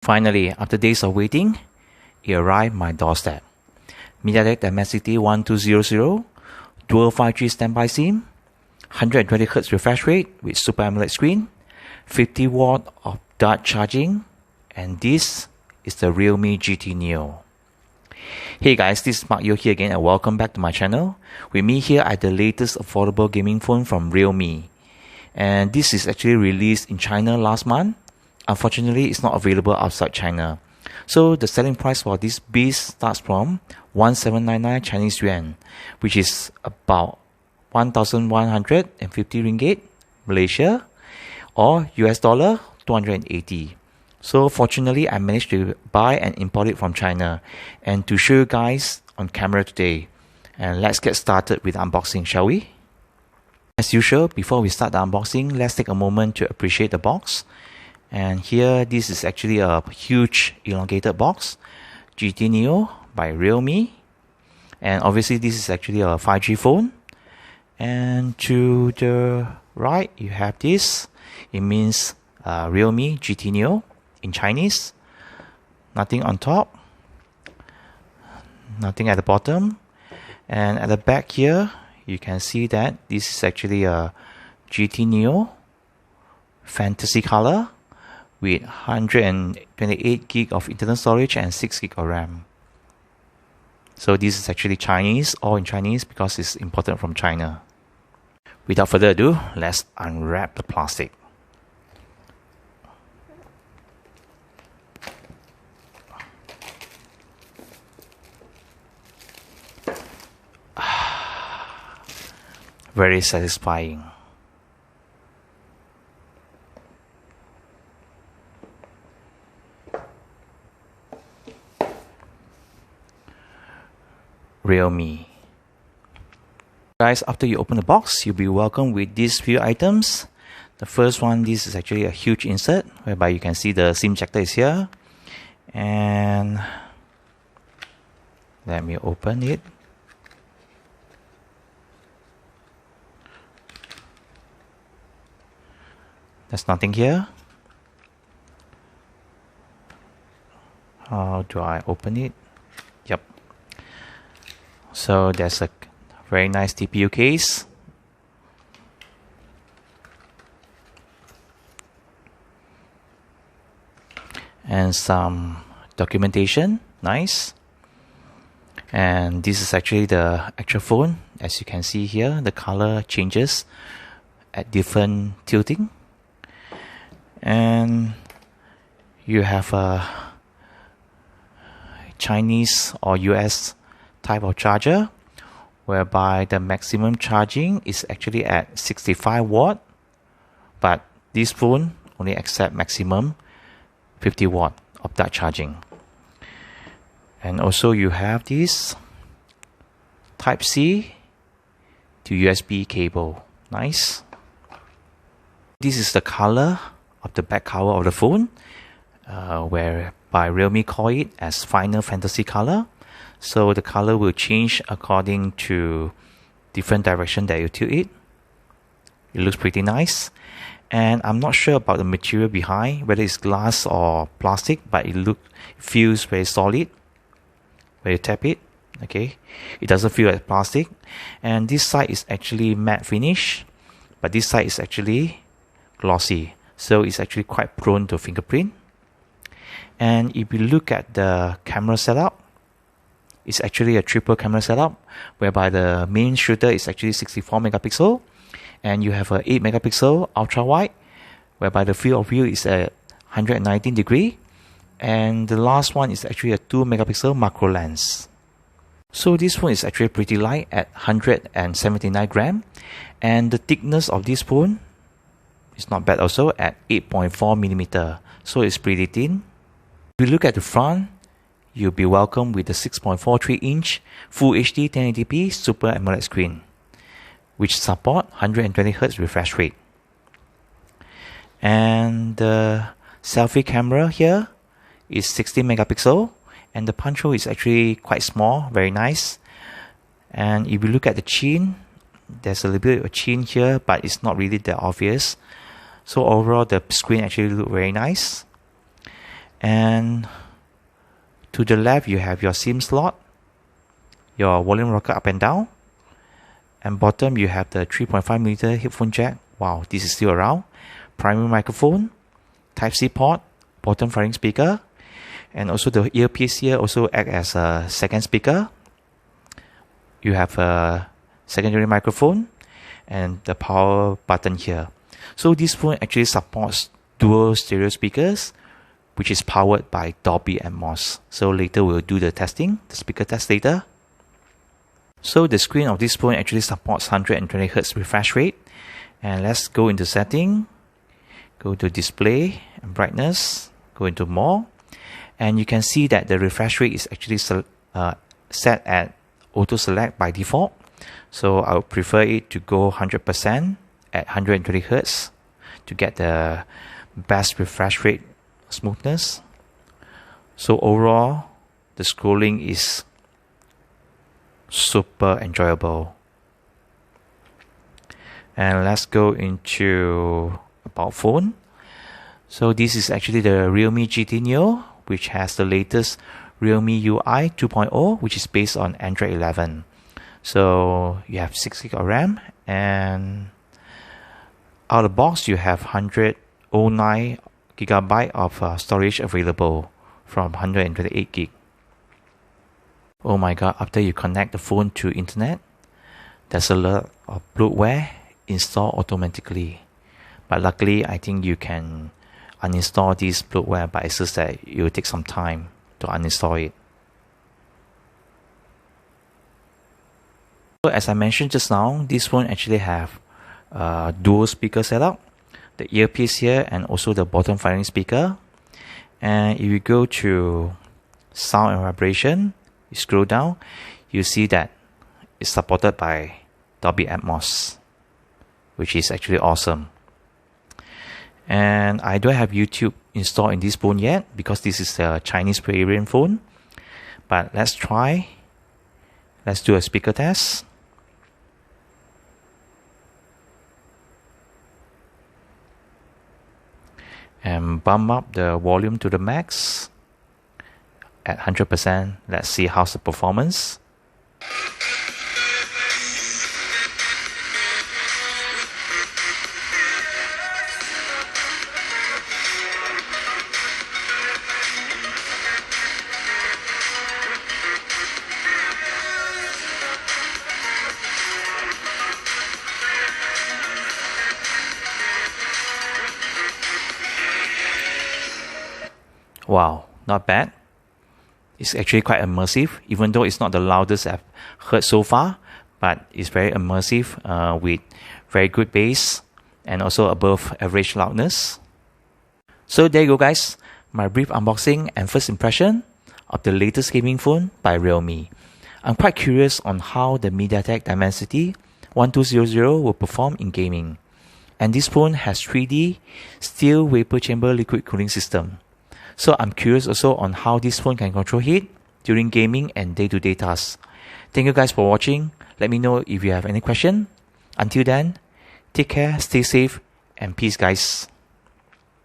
Finally, after days of waiting, it arrived my doorstep. Mediatek Dimensity 1200, dual 5G standby SIM, 120Hz refresh rate with Super Amoled Screen, 50 watt of dart charging, and this is the REALME GT Neo. Hey guys, this is Mark Yo here again and welcome back to my channel. With me here are the latest affordable gaming phone from REALME. And this is actually released in China last month. Unfortunately, it's not available outside China. So the selling price for this beast starts from 1799 Chinese yuan, which is about 1,150 ringgit Malaysia, or US dollar 280. So fortunately, I managed to buy and import it from China and to show you guys on camera today. And let's get started with the unboxing, shall we? As usual, before we start the unboxing, let's take a moment to appreciate the box. And here, this is actually a huge elongated box, GT Neo by REALME. And obviously, this is actually a 5G phone. And to the right, you have this. It means REALME GT Neo in Chinese. Nothing on top. Nothing at the bottom. And at the back here, you can see that this is actually a GT Neo Fantasy color with 128 gig of internal storage and 6 gig of RAM. So this is actually Chinese, all in Chinese because it's imported from China. Without further ado, let's unwrap the plastic. Very satisfying. REALME. Guys, after you open the box, you'll be welcomed with these few items. The first one, this is actually a huge insert whereby you can see the SIM ejector is here. And let me open it. There's nothing here. How do I open it? Yep. So there's a very nice TPU case. And some documentation. Nice. And this is actually the actual phone. As you can see here, the color changes at different tilting. And you have a Chinese or US type of charger whereby the maximum charging is actually at 65 watt, but this phone only accepts maximum 50 watt of that charging. And also you have this Type C to USB cable. Nice. This is the color of the back cover of the phone, whereby REALME call it as Final Fantasy color. So the color will change according to different direction that you tilt it. It looks pretty nice. And I'm not sure about the material behind, whether it's glass or plastic, but it feels very solid when you tap it. Okay, it doesn't feel like plastic. And this side is actually matte finish, but this side is actually glossy. So it's actually quite prone to fingerprint. And if you look at the camera setup, it's actually a triple camera setup whereby the main shooter is actually 64 megapixel and you have a 8 megapixel ultra wide whereby the field of view is at 119 degree, and the last one is actually a 2 megapixel macro lens. So this phone is actually pretty light at 179 gram, and the thickness of this phone is not bad also at 8.4 millimeter. So it's pretty thin. If you look at the front, you'll be welcomed with the 6.43-inch Full HD 1080p Super Amoled Screen, which support 120Hz refresh rate. And the selfie camera here is 16 megapixel, and the punch hole is actually quite small, very nice. And if you look at the chin, there's a little bit of a chin here, but it's not really that obvious. So overall, the screen actually looks very nice. And to the left, you have your SIM slot, your volume rocker up and down, and bottom you have the 3.5mm headphone jack. Wow, this is still around. Primary microphone, Type-C port, bottom firing speaker, and also the earpiece here also act as a second speaker. You have a secondary microphone and the power button here. So this phone actually supports dual stereo speakers, which is powered by Dolby Atmos. So later we'll do the testing, the speaker test later. So the screen of this phone actually supports 120Hz refresh rate. And let's go into setting, go to display and brightness, go into more. And you can see that the refresh rate is actually set at auto select by default. So I would prefer it to go 100% at 120Hz to get the best refresh rate smoothness. So overall, the scrolling is super enjoyable. And let's go into about phone. So this is actually the REALME GT Neo, which has the latest REALME UI 2.0, which is based on Android 11. So you have 6GB of RAM, and out of the box you have 109GB of storage available from 128GB. Oh my god, after you connect the phone to internet, there's a lot of bloatware installed automatically. But luckily, I think you can uninstall this bloatware, but it's just that it will take some time to uninstall it. So as I mentioned just now, this phone actually have dual speaker setup, the earpiece here and also the bottom firing speaker. And if you go to sound and vibration, you scroll down, you see that it's supported by Dolby Atmos, which is actually awesome. And I don't have YouTube installed in this phone yet because this is a Chinese variant phone. But let's try. Let's do a speaker test. And bump up the volume to the max at 100%. Let's see how's the performance. Wow, not bad. It's actually quite immersive, even though it's not the loudest I've heard so far, but it's very immersive with very good bass and also above average loudness. So there you go guys, my brief unboxing and first impression of the latest gaming phone by REALME. I'm quite curious on how the Mediatek Dimensity 1200 will perform in gaming. And this phone has 3D steel vapor chamber liquid cooling system. So I'm curious also on how this phone can control heat during gaming and day-to-day tasks. Thank you guys for watching. Let me know if you have any question. Until then, take care, stay safe, and peace guys.